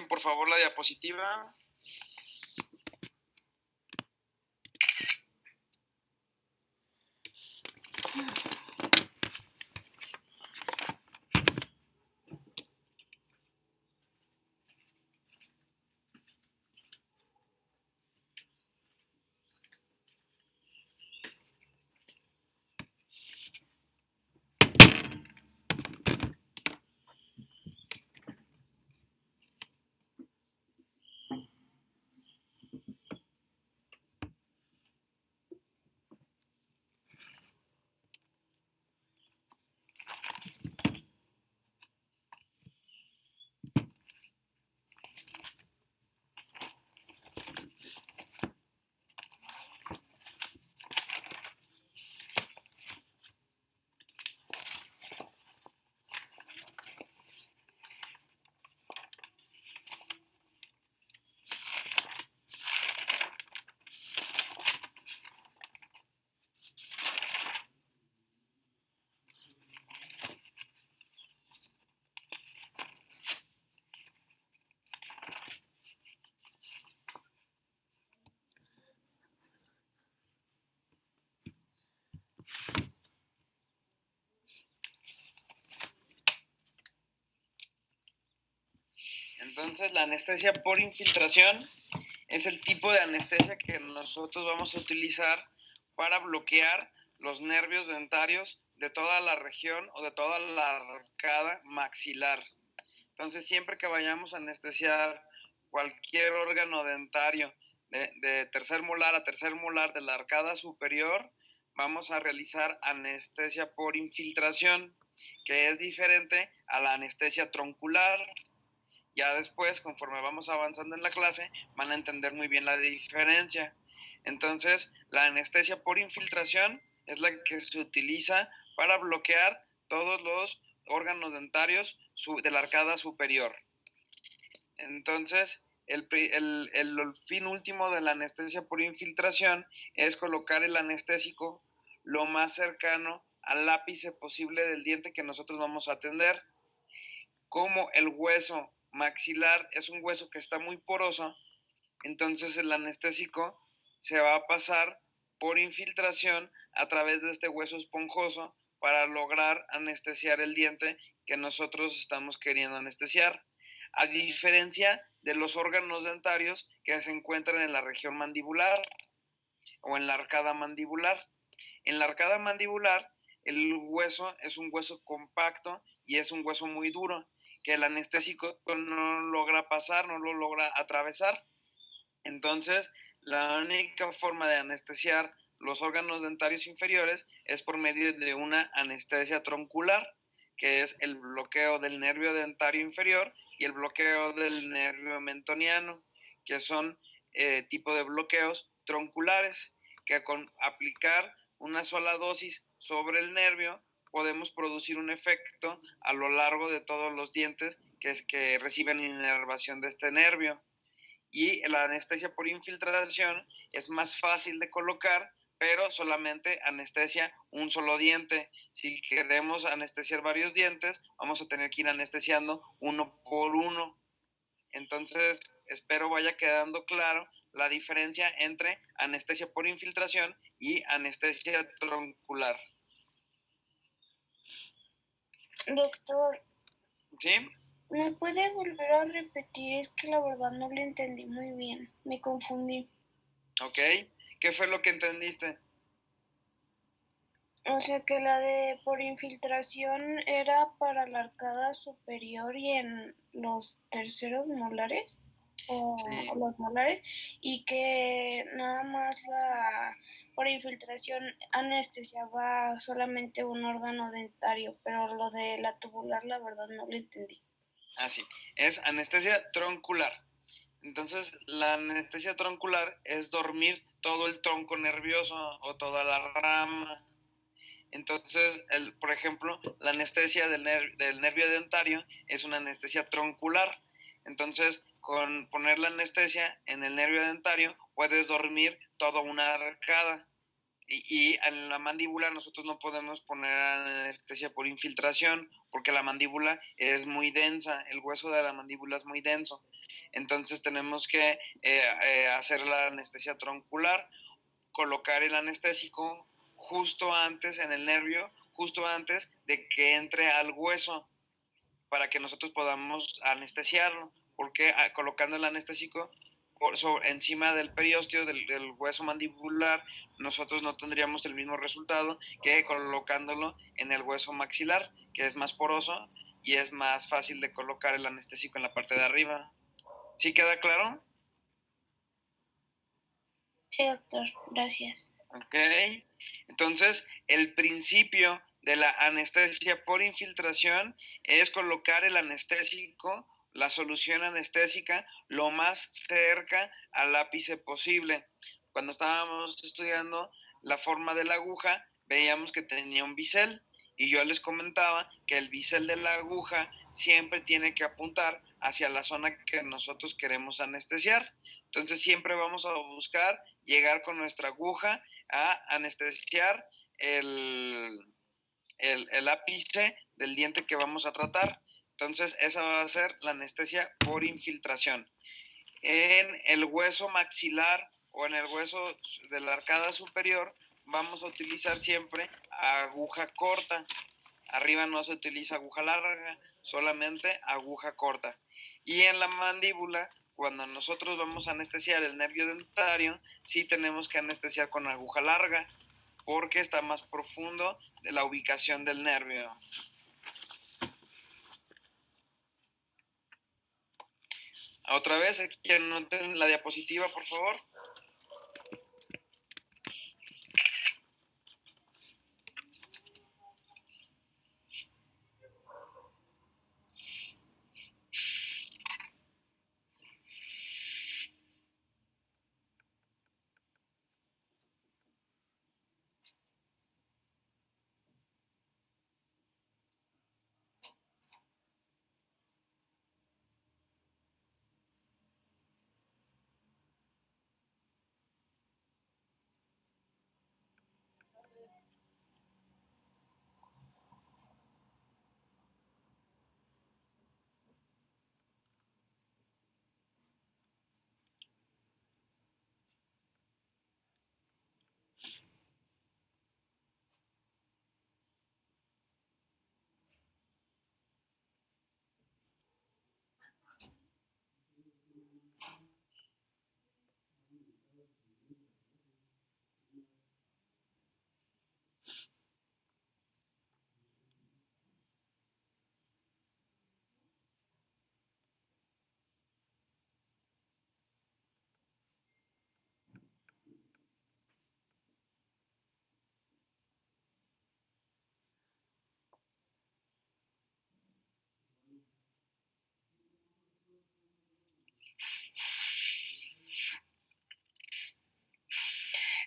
por favor la diapositiva. Entonces, la anestesia por infiltración es el tipo de anestesia que nosotros vamos a utilizar para bloquear los nervios dentarios de toda la región o de toda la arcada maxilar. Entonces, siempre que vayamos a anestesiar cualquier órgano dentario de tercer molar a tercer molar de la arcada superior, vamos a realizar anestesia por infiltración, que es diferente a la anestesia troncular. Ya después, conforme vamos avanzando en la clase, van a entender muy bien la diferencia. Entonces, la anestesia por infiltración es la que se utiliza para bloquear todos los órganos dentarios de la arcada superior. Entonces, el fin último de la anestesia por infiltración es colocar el anestésico lo más cercano al ápice posible del diente que nosotros vamos a atender. Como el hueso maxilar es un hueso que está muy poroso, entonces el anestésico se va a pasar por infiltración a través de este hueso esponjoso para lograr anestesiar el diente que nosotros estamos queriendo anestesiar, a diferencia de los órganos dentarios que se encuentran en la región mandibular o en la arcada mandibular. En la arcada mandibular, el hueso es un hueso compacto y es un hueso muy duro, que el anestésico no logra pasar, no lo logra atravesar. Entonces, la única forma de anestesiar los órganos dentarios inferiores es por medio de una anestesia troncular, que es el bloqueo del nervio dentario inferior y el bloqueo del nervio mentoniano, que son tipo de bloqueos tronculares, que con aplicar una sola dosis sobre el nervio podemos producir un efecto a lo largo de todos los dientes que reciben inervación de este nervio. Y la anestesia por infiltración es más fácil de colocar, pero solamente anestesia un solo diente. Si queremos anestesiar varios dientes, vamos a tener que ir anestesiando uno por uno. Entonces, espero vaya quedando claro la diferencia entre anestesia por infiltración y anestesia troncular. Doctor, ¿Sí? ¿me puede volver a repetir? Es que la verdad no le entendí muy bien. Me confundí. Ok. ¿Qué fue lo que entendiste? O sea que la de por infiltración era para la arcada superior y en los terceros molares o Sí. los molares, y que nada más la por infiltración anestesiaba solamente un órgano dentario, pero lo de la tubular la verdad no lo entendí. Así, es anestesia troncular. Entonces, la anestesia troncular es dormir todo el tronco nervioso o toda la rama. Entonces, por ejemplo, la anestesia del nervio dentario es una anestesia troncular. Entonces, con poner la anestesia en el nervio dentario, puedes dormir toda una arcada. Y en la mandíbula nosotros no podemos poner anestesia por infiltración porque la mandíbula es muy densa, el hueso de la mandíbula es muy denso. Entonces tenemos que hacer la anestesia troncular, colocar el anestésico justo antes en el nervio, justo antes de que entre al hueso para que nosotros podamos anestesiarlo, porque colocando el anestésico encima del periósteo, del hueso mandibular, nosotros no tendríamos el mismo resultado que colocándolo en el hueso maxilar, que es más poroso y es más fácil de colocar el anestésico en la parte de arriba. ¿Sí queda claro? Sí, doctor, gracias. Ok. Entonces, el principio de la anestesia por infiltración es colocar el anestésico, la solución anestésica, lo más cerca al ápice posible. Cuando estábamos estudiando la forma de la aguja, veíamos que tenía un bisel y yo les comentaba que el bisel de la aguja siempre tiene que apuntar hacia la zona que nosotros queremos anestesiar. Entonces siempre vamos a buscar llegar con nuestra aguja a anestesiar el ápice del diente que vamos a tratar. Entonces, esa va a ser la anestesia por infiltración. En el hueso maxilar o en el hueso de la arcada superior, vamos a utilizar siempre aguja corta. Arriba no se utiliza aguja larga, solamente aguja corta. Y en la mandíbula, cuando nosotros vamos a anestesiar el nervio dentario, sí tenemos que anestesiar con aguja larga, porque está más profundo de la ubicación del nervio. Otra vez, aquí anoten la diapositiva, por favor.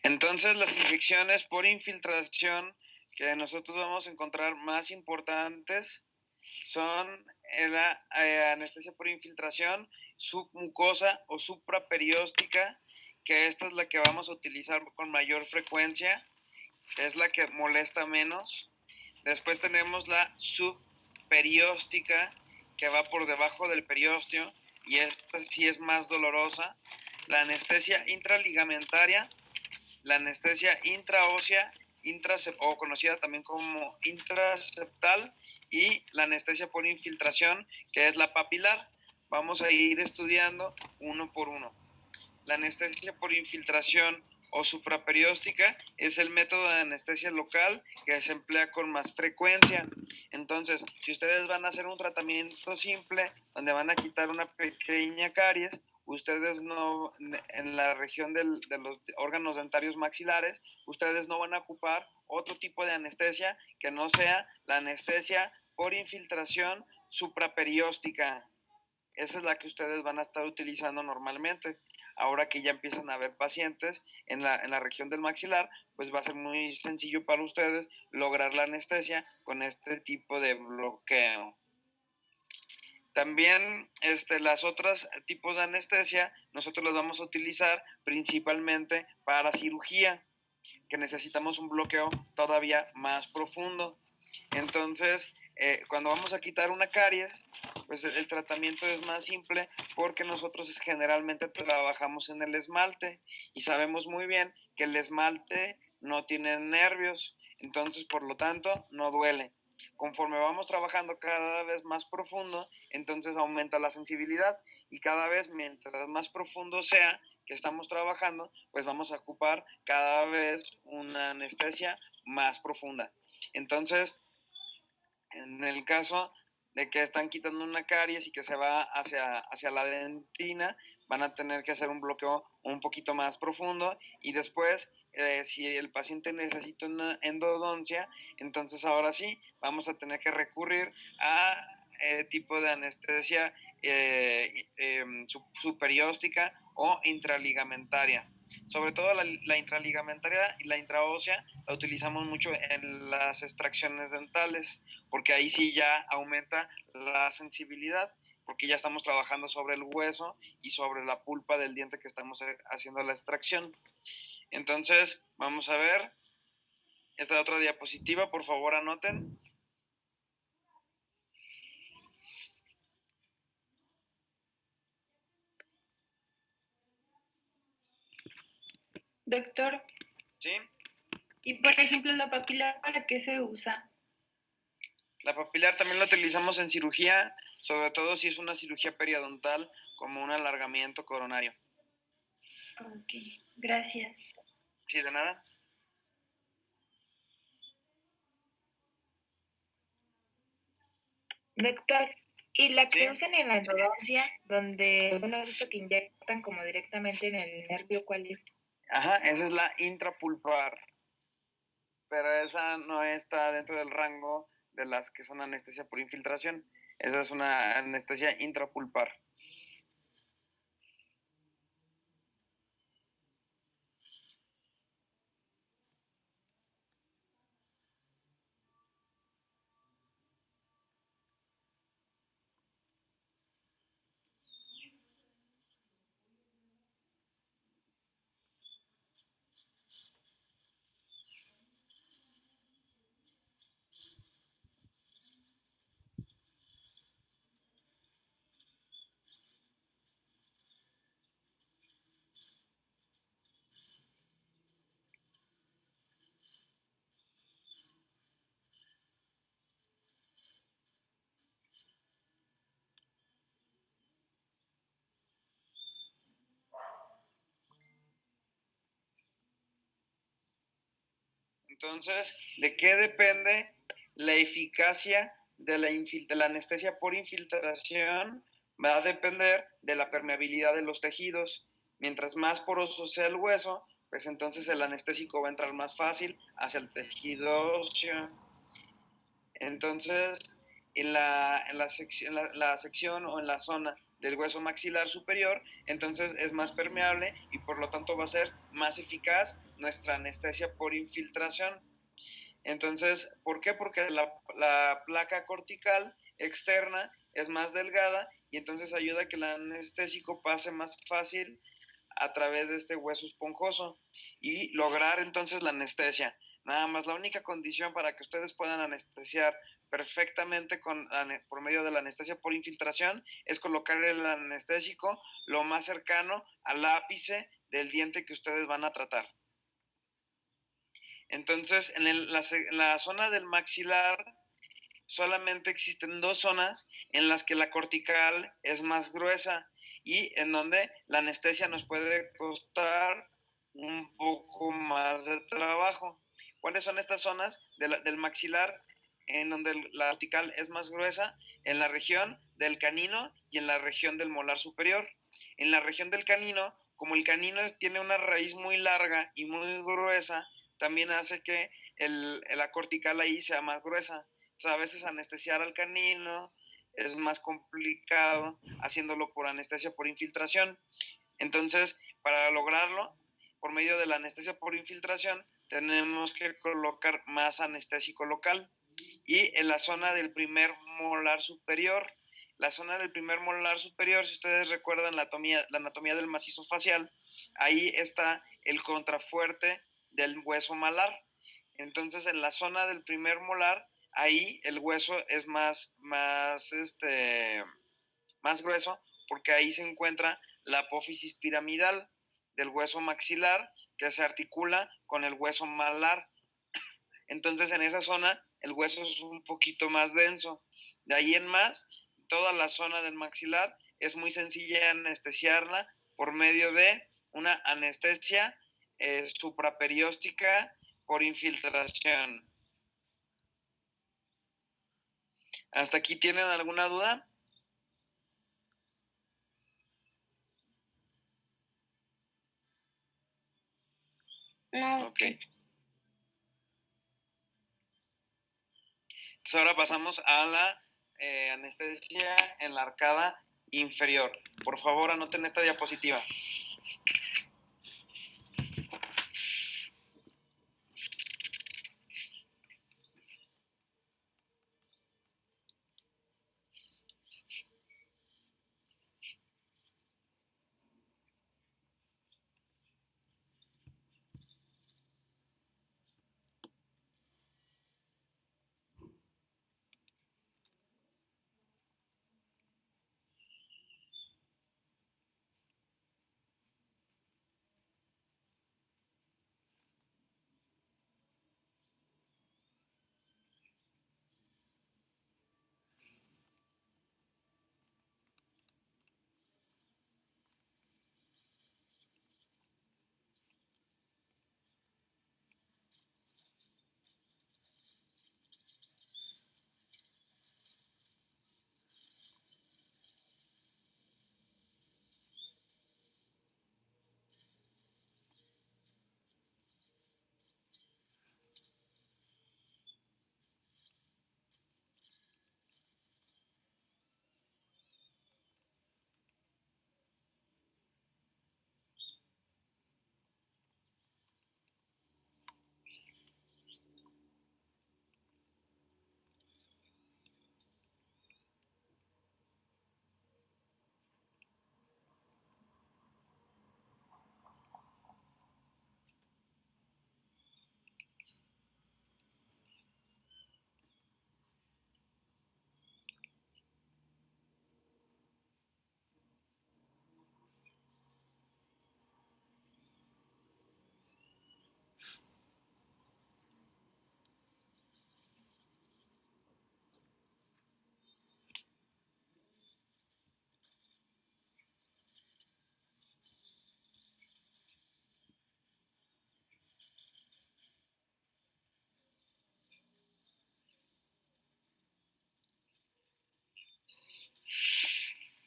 Entonces, las infecciones por infiltración que nosotros vamos a encontrar más importantes son la anestesia por infiltración submucosa o supraperióstica, que esta es la que vamos a utilizar con mayor frecuencia, que es la que molesta menos. Después tenemos la subperióstica, que va por debajo del periósteo, y esta sí es más dolorosa. La anestesia intraligamentaria, la anestesia intraósea, o conocida también como intraseptal, y la anestesia por infiltración, que es la papilar. Vamos a ir estudiando uno por uno. La anestesia por infiltración o supraperióstica es el método de anestesia local que se emplea con más frecuencia. Entonces, si ustedes van a hacer un tratamiento simple donde van a quitar una pequeña caries, ustedes no, en la región de los órganos dentarios maxilares, ustedes no van a ocupar otro tipo de anestesia que no sea la anestesia por infiltración supraperióstica. Esa es la que ustedes van a estar utilizando normalmente. Ahora que ya empiezan a haber pacientes en la región del maxilar, pues va a ser muy sencillo para ustedes lograr la anestesia con este tipo de bloqueo. También las otras tipos de anestesia nosotros las vamos a utilizar principalmente para cirugía. que necesitamos un bloqueo todavía más profundo. Entonces, cuando vamos a quitar una caries, pues el tratamiento es más simple porque nosotros generalmente trabajamos en el esmalte y sabemos muy bien que el esmalte no tiene nervios, entonces por lo tanto no duele. Conforme vamos trabajando cada vez más profundo, entonces aumenta la sensibilidad y cada vez mientras más profundo sea que estamos trabajando, pues vamos a ocupar cada vez una anestesia más profunda. Entonces, en el caso de que están quitando una caries y que se va hacia la dentina, van a tener que hacer un bloqueo un poquito más profundo y después, si el paciente necesita una endodoncia, entonces ahora sí vamos a tener que recurrir a tipo de anestesia superióstica o intraligamentaria. Sobre todo la intraligamentaria y la intraósea la utilizamos mucho en las extracciones dentales, porque ahí sí ya aumenta la sensibilidad, porque ya estamos trabajando sobre el hueso y sobre la pulpa del diente que estamos haciendo la extracción. Entonces, vamos a ver esta otra diapositiva, por favor anoten. Doctor, ¿Sí? y por ejemplo, la papilar, ¿para qué se usa? La papilar también la utilizamos en cirugía, sobre todo si es una cirugía periodontal, como un alargamiento coronario. Ok, gracias. Sí, de nada. Doctor, ¿y la que Sí. usan en la endodoncia, donde uno ha visto que inyectan como directamente en el nervio, cuál es? Ajá, esa es la intrapulpar, pero esa no está dentro del rango de las que son anestesia por infiltración. Esa es una anestesia intrapulpar. Entonces, ¿de qué depende la eficacia de la anestesia por infiltración? Va a depender de la permeabilidad de los tejidos. Mientras más poroso sea el hueso, pues entonces el anestésico va a entrar más fácil hacia el tejido óseo. Entonces, en la sección o en la zona del hueso maxilar superior, entonces es más permeable y por lo tanto va a ser más eficaz nuestra anestesia por infiltración. Entonces, ¿por qué? Porque la placa cortical externa es más delgada y entonces ayuda a que el anestésico pase más fácil a través de este hueso esponjoso y lograr entonces la anestesia. Nada más, la única condición para que ustedes puedan anestesiar perfectamente por medio de la anestesia por infiltración es colocar el anestésico lo más cercano al ápice del diente que ustedes van a tratar. Entonces, en la zona del maxilar solamente existen dos zonas en las que la cortical es más gruesa y en donde la anestesia nos puede costar un poco más de trabajo. ¿Cuáles son estas zonas del maxilar en donde la cortical es más gruesa? En la región del canino y en la región del molar superior. En la región del canino, como el canino tiene una raíz muy larga y muy gruesa, también hace que la cortical ahí sea más gruesa. O sea, a veces anestesiar al canino es más complicado haciéndolo por anestesia por infiltración. Entonces, para lograrlo, por medio de la anestesia por infiltración, tenemos que colocar más anestésico local. Y en la zona del primer molar superior, la zona del primer molar superior, si ustedes recuerdan la anatomía del macizo facial, ahí está el contrafuerte del hueso malar. Entonces, en la zona del primer molar, ahí el hueso es más grueso, porque ahí se encuentra la apófisis piramidal del hueso maxilar, que se articula con el hueso malar. Entonces, en esa zona el hueso es un poquito más denso. De ahí en más, toda la zona del maxilar es muy sencilla anestesiarla por medio de una anestesia supraperióstica por infiltración. ¿Hasta aquí tienen alguna duda? No. Ok. Entonces ahora pasamos a la anestesia en la arcada inferior. Por favor, anoten esta diapositiva.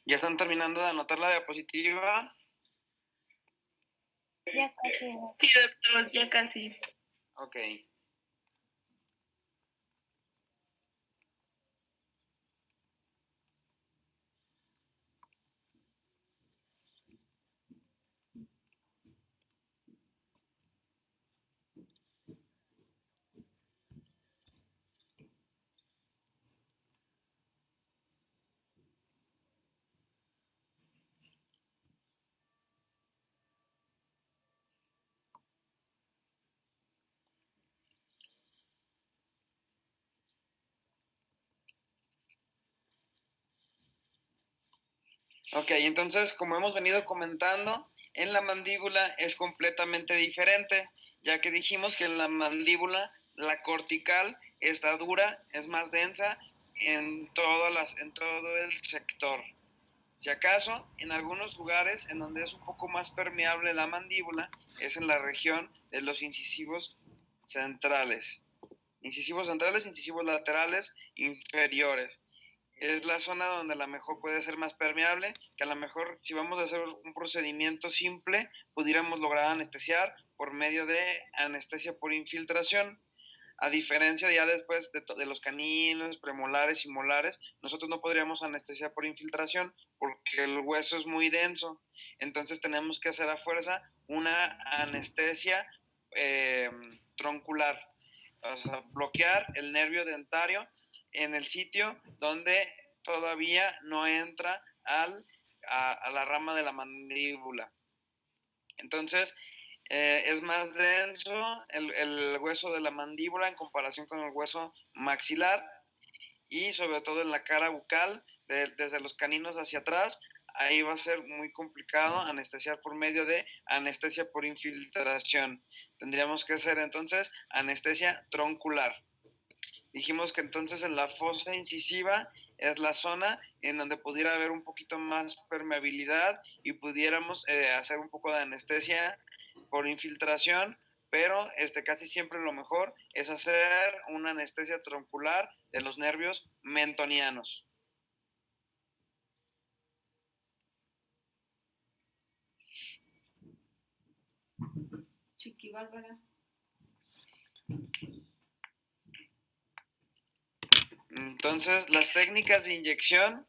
¿Ya están terminando de anotar la diapositiva? Ya casi. Sí, doctor, ya casi. Ok. Ok, entonces, como hemos venido comentando, en la mandíbula es completamente diferente, ya que dijimos que en la mandíbula la cortical está dura, es más densa en todo el sector. Si acaso, en algunos lugares en donde es un poco más permeable la mandíbula, es en la región de los incisivos centrales. Incisivos centrales, incisivos laterales, inferiores. Es la zona donde a lo mejor puede ser más permeable, que a lo mejor si vamos a hacer un procedimiento simple, pudiéramos lograr anestesiar por medio de anestesia por infiltración. A diferencia de ya después de los caninos, premolares y molares, nosotros no podríamos anestesiar por infiltración porque el hueso es muy denso. Entonces tenemos que hacer a fuerza una anestesia troncular, o sea, bloquear el nervio dentario en el sitio donde todavía no entra a la rama de la mandíbula. Entonces, es más denso el hueso de la mandíbula en comparación con el hueso maxilar, y sobre todo en la cara bucal, desde los caninos hacia atrás, ahí va a ser muy complicado anestesiar por medio de anestesia por infiltración. Tendríamos que hacer entonces anestesia troncular. Dijimos que entonces en la fosa incisiva es la zona en donde pudiera haber un poquito más permeabilidad y pudiéramos hacer un poco de anestesia por infiltración, pero casi siempre lo mejor es hacer una anestesia troncular de los nervios mentonianos. Chiqui Bárbara. Entonces, las técnicas de inyección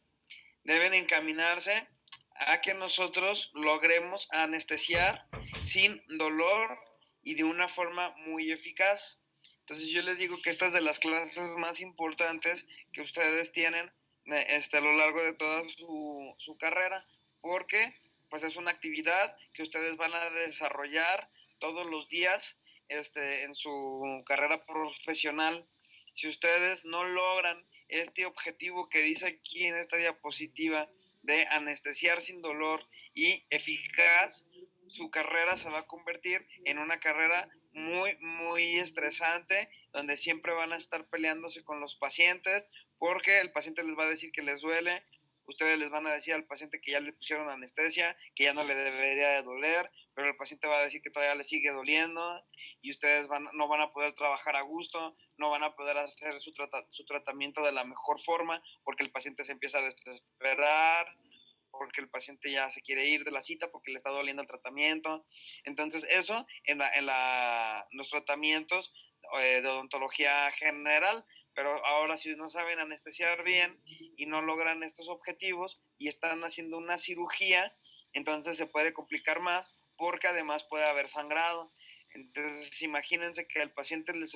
deben encaminarse a que nosotros logremos anestesiar sin dolor y de una forma muy eficaz. Entonces yo les digo que esta es de las clases más importantes que ustedes tienen a lo largo de toda su carrera, porque pues es una actividad que ustedes van a desarrollar todos los días en su carrera profesional. Si ustedes no logran este objetivo que dice aquí en esta diapositiva de anestesiar sin dolor y eficaz, su carrera se va a convertir en una carrera muy, muy estresante, donde siempre van a estar peleándose con los pacientes, porque el paciente les va a decir que les duele, ustedes les van a decir al paciente que ya le pusieron anestesia, que ya no le debería de doler, pero el paciente va a decir que todavía le sigue doliendo, y ustedes no van a poder trabajar a gusto, no van a poder hacer su tratamiento de la mejor forma, porque el paciente se empieza a desesperar, porque el paciente ya se quiere ir de la cita porque le está doliendo el tratamiento. Entonces eso en los tratamientos de odontología general, pero ahora si no saben anestesiar bien y no logran estos objetivos y están haciendo una cirugía, entonces se puede complicar más porque además puede haber sangrado. Entonces imagínense que al paciente le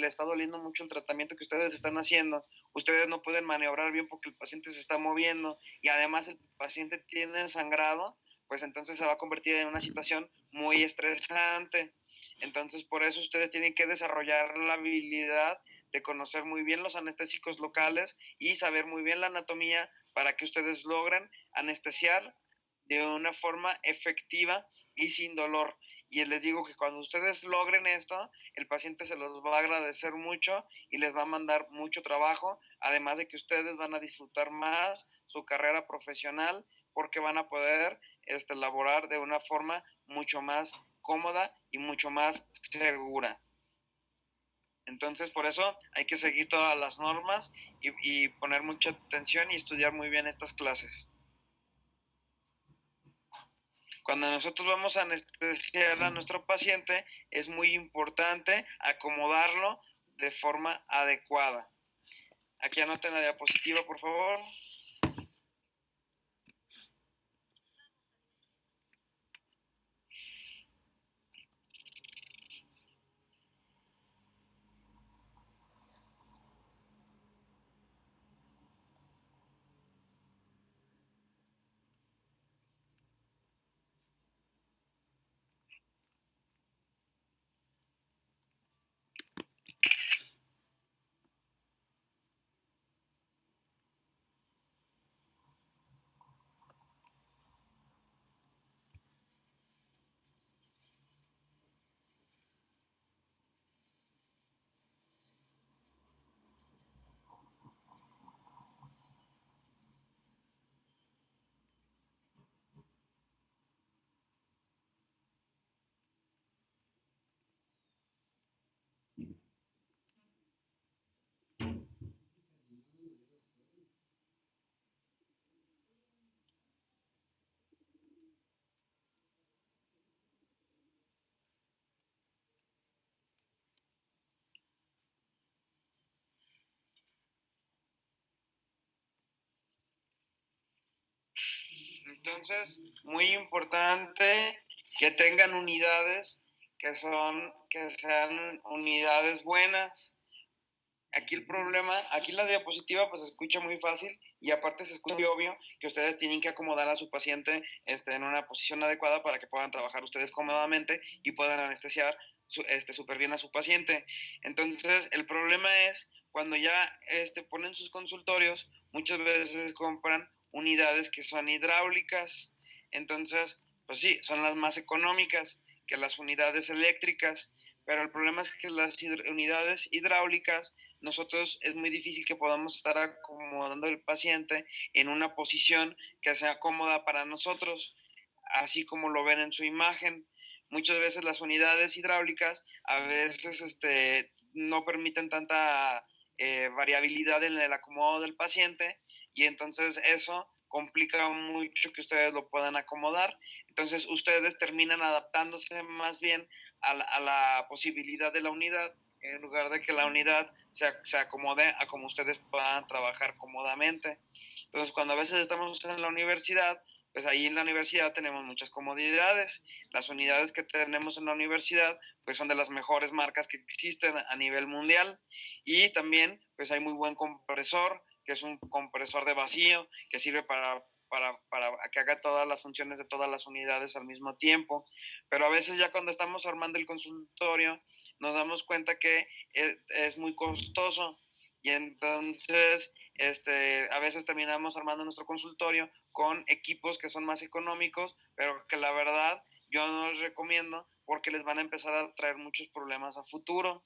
está doliendo mucho el tratamiento que ustedes están haciendo, ustedes no pueden maniobrar bien porque el paciente se está moviendo y además el paciente tiene sangrado, pues entonces se va a convertir en una situación muy estresante. Entonces por eso ustedes tienen que desarrollar la habilidad de conocer muy bien los anestésicos locales y saber muy bien la anatomía para que ustedes logren anestesiar de una forma efectiva y sin dolor. Y les digo que cuando ustedes logren esto, el paciente se los va a agradecer mucho y les va a mandar mucho trabajo, además de que ustedes van a disfrutar más su carrera profesional porque van a poder laborar de una forma mucho más cómoda y mucho más segura. Entonces, por eso hay que seguir todas las normas y poner mucha atención y estudiar muy bien estas clases. Cuando nosotros vamos a anestesiar a nuestro paciente, es muy importante acomodarlo de forma adecuada. Aquí anoten la diapositiva, por favor. Entonces, muy importante que tengan unidades que sean unidades buenas, Aquí el problema, aquí la diapositiva pues se escucha muy fácil y aparte se escucha muy obvio que ustedes tienen que acomodar a su paciente en una posición adecuada para que puedan trabajar ustedes cómodamente y puedan anestesiar súper bien a su paciente. Entonces el problema es cuando ya ponen sus consultorios, muchas veces compran unidades que son hidráulicas. Entonces, pues sí, son las más económicas que las unidades eléctricas, pero el problema es que las unidades hidráulicas nosotros es muy difícil que podamos estar acomodando al paciente en una posición que sea cómoda para nosotros, así como lo ven en su imagen. Muchas veces las unidades hidráulicas a veces no permiten tanta variabilidad en el acomodo del paciente y entonces eso complica mucho que ustedes lo puedan acomodar. Entonces ustedes terminan adaptándose más bien a la posibilidad de la unidad en lugar de que la unidad se acomode a como ustedes puedan trabajar cómodamente. Entonces, cuando a veces estamos en la universidad, pues ahí en la universidad tenemos muchas comodidades. Las unidades que tenemos en la universidad, pues son de las mejores marcas que existen a nivel mundial. Y también, pues hay muy buen compresor, que es un compresor de vacío, que sirve para que haga todas las funciones de todas las unidades al mismo tiempo. Pero a veces ya cuando estamos armando el consultorio, nos damos cuenta que es muy costoso y entonces a veces terminamos armando nuestro consultorio con equipos que son más económicos, pero que la verdad yo no les recomiendo porque les van a empezar a traer muchos problemas a futuro,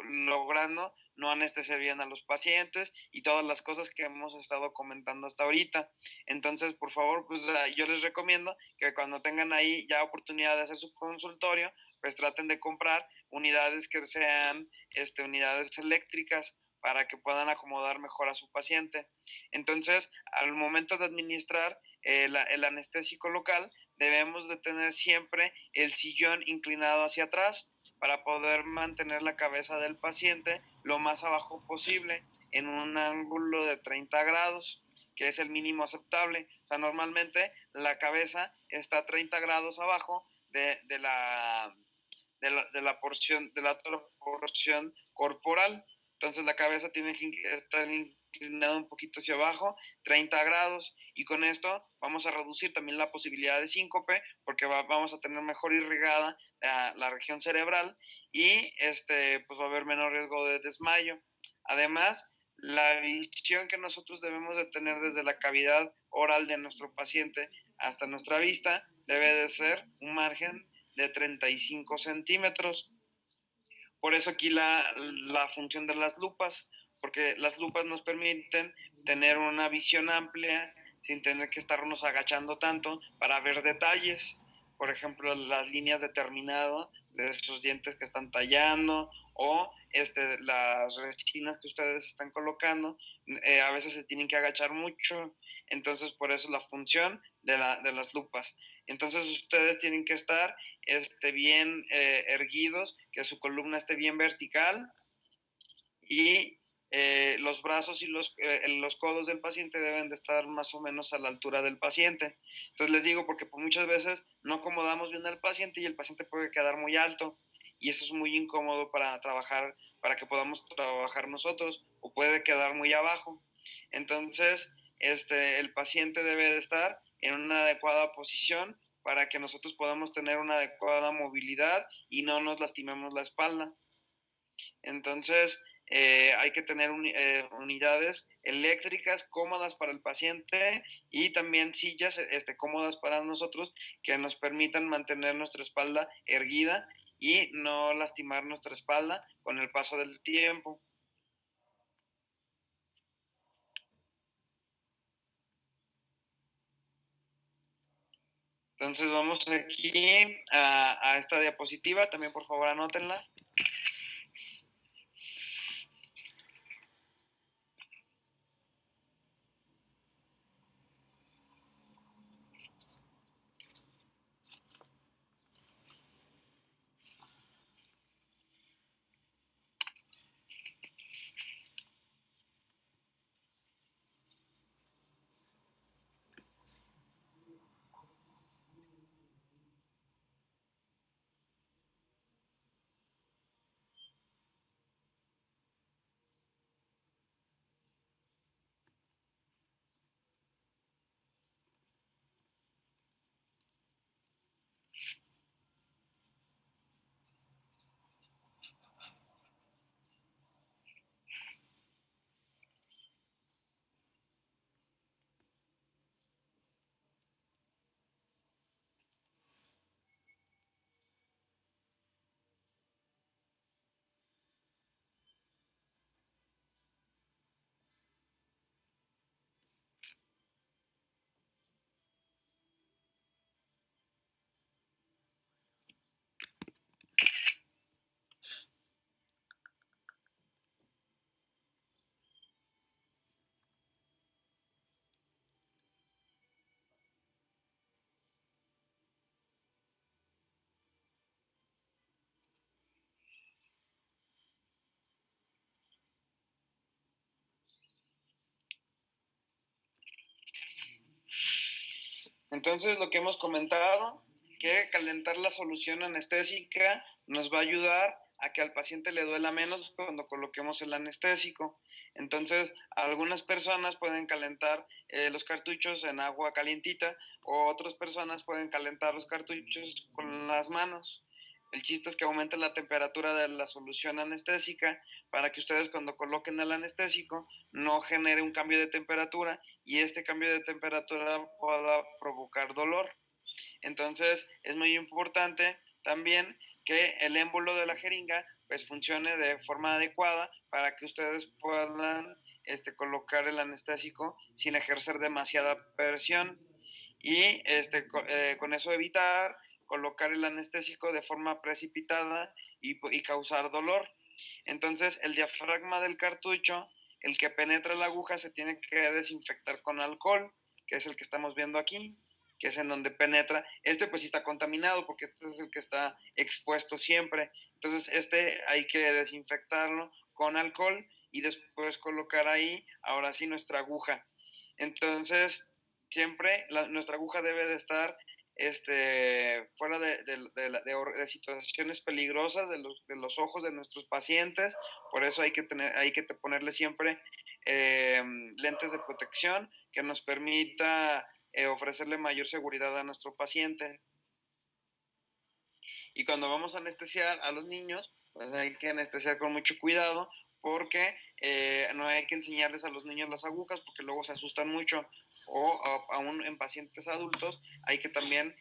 logrando no anestesiar bien a los pacientes y todas las cosas que hemos estado comentando hasta ahorita. Entonces, por favor, pues yo les recomiendo que cuando tengan ahí ya oportunidad de hacer su consultorio, pues traten de comprar unidades que sean unidades eléctricas para que puedan acomodar mejor a su paciente. Entonces, al momento de administrar el anestésico local, debemos de tener siempre el sillón inclinado hacia atrás para poder mantener la cabeza del paciente lo más abajo posible en un ángulo de 30 grados, que es el mínimo aceptable. O sea, normalmente la cabeza está a 30 grados abajo de la porción, de la otra porción corporal. Entonces la cabeza tiene que estar inclinada un poquito hacia abajo, 30 grados, y con esto vamos a reducir también la posibilidad de síncope, porque vamos a tener mejor irrigada la región cerebral y pues va a haber menor riesgo de desmayo. Además, la visión que nosotros debemos de tener desde la cavidad oral de nuestro paciente hasta nuestra vista debe de ser un margen de 35 centímetros. Por eso aquí la función de las lupas, porque las lupas nos permiten tener una visión amplia sin tener que estarnos agachando tanto para ver detalles. Por ejemplo, las líneas de terminado de esos dientes que están tallando o las resinas que ustedes están colocando, a veces se tienen que agachar mucho. Entonces, por eso la función de las lupas. Entonces, ustedes tienen que estar bien erguidos, que su columna esté bien vertical y los brazos y los codos del paciente deben de estar más o menos a la altura del paciente. Entonces les digo porque muchas veces no acomodamos bien al paciente y el paciente puede quedar muy alto y eso es muy incómodo para trabajar, para que podamos trabajar nosotros, o puede quedar muy abajo. Entonces, el paciente debe de estar en una adecuada posición para que nosotros podamos tener una adecuada movilidad y no nos lastimemos la espalda. Entonces, hay que tener unidades eléctricas cómodas para el paciente y también sillas cómodas para nosotros que nos permitan mantener nuestra espalda erguida y no lastimar nuestra espalda con el paso del tiempo. Entonces vamos aquí a esta diapositiva, también por favor anótenla. Entonces, lo que hemos comentado, que calentar la solución anestésica nos va a ayudar a que al paciente le duela menos cuando coloquemos el anestésico. Entonces, algunas personas pueden calentar los cartuchos en agua calientita, o otras personas pueden calentar los cartuchos con las manos. El chiste es que aumente la temperatura de la solución anestésica para que ustedes, cuando coloquen el anestésico, no genere un cambio de temperatura y este cambio de temperatura pueda provocar dolor. Entonces, es muy importante también que el émbolo de la jeringa pues funcione de forma adecuada para que ustedes puedan colocar el anestésico sin ejercer demasiada presión y con eso evitar colocar el anestésico de forma precipitada y causar dolor. Entonces, el diafragma del cartucho, el que penetra la aguja, se tiene que desinfectar con alcohol, que es el que estamos viendo aquí, que es en donde penetra. Pues sí está contaminado porque este es el que está expuesto siempre. Entonces, hay que desinfectarlo con alcohol y después colocar ahí, ahora sí, nuestra aguja. Entonces, siempre nuestra aguja debe de estar fuera de situaciones peligrosas de los ojos de nuestros pacientes. Por eso hay que ponerle siempre lentes de protección que nos permita ofrecerle mayor seguridad a nuestro paciente. Y cuando vamos a anestesiar a los niños, pues hay que anestesiar con mucho cuidado, porque no hay que enseñarles a los niños las agujas porque luego se asustan mucho, o aún en pacientes adultos hay que también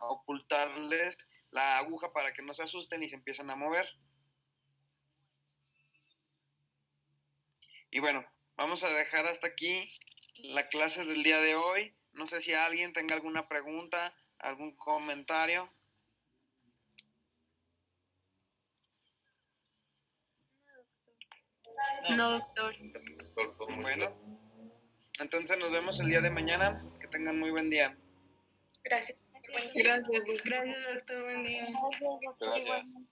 ocultarles la aguja para que no se asusten y se empiecen a mover. Y bueno, vamos a dejar hasta aquí la clase del día de hoy. No sé si alguien tenga alguna pregunta, algún comentario. No, doctor. Bueno, entonces nos vemos el día de mañana. Que tengan muy buen día. Gracias. Gracias, Gracias, doctor. Buen día. doctor. Gracias. Igualmente.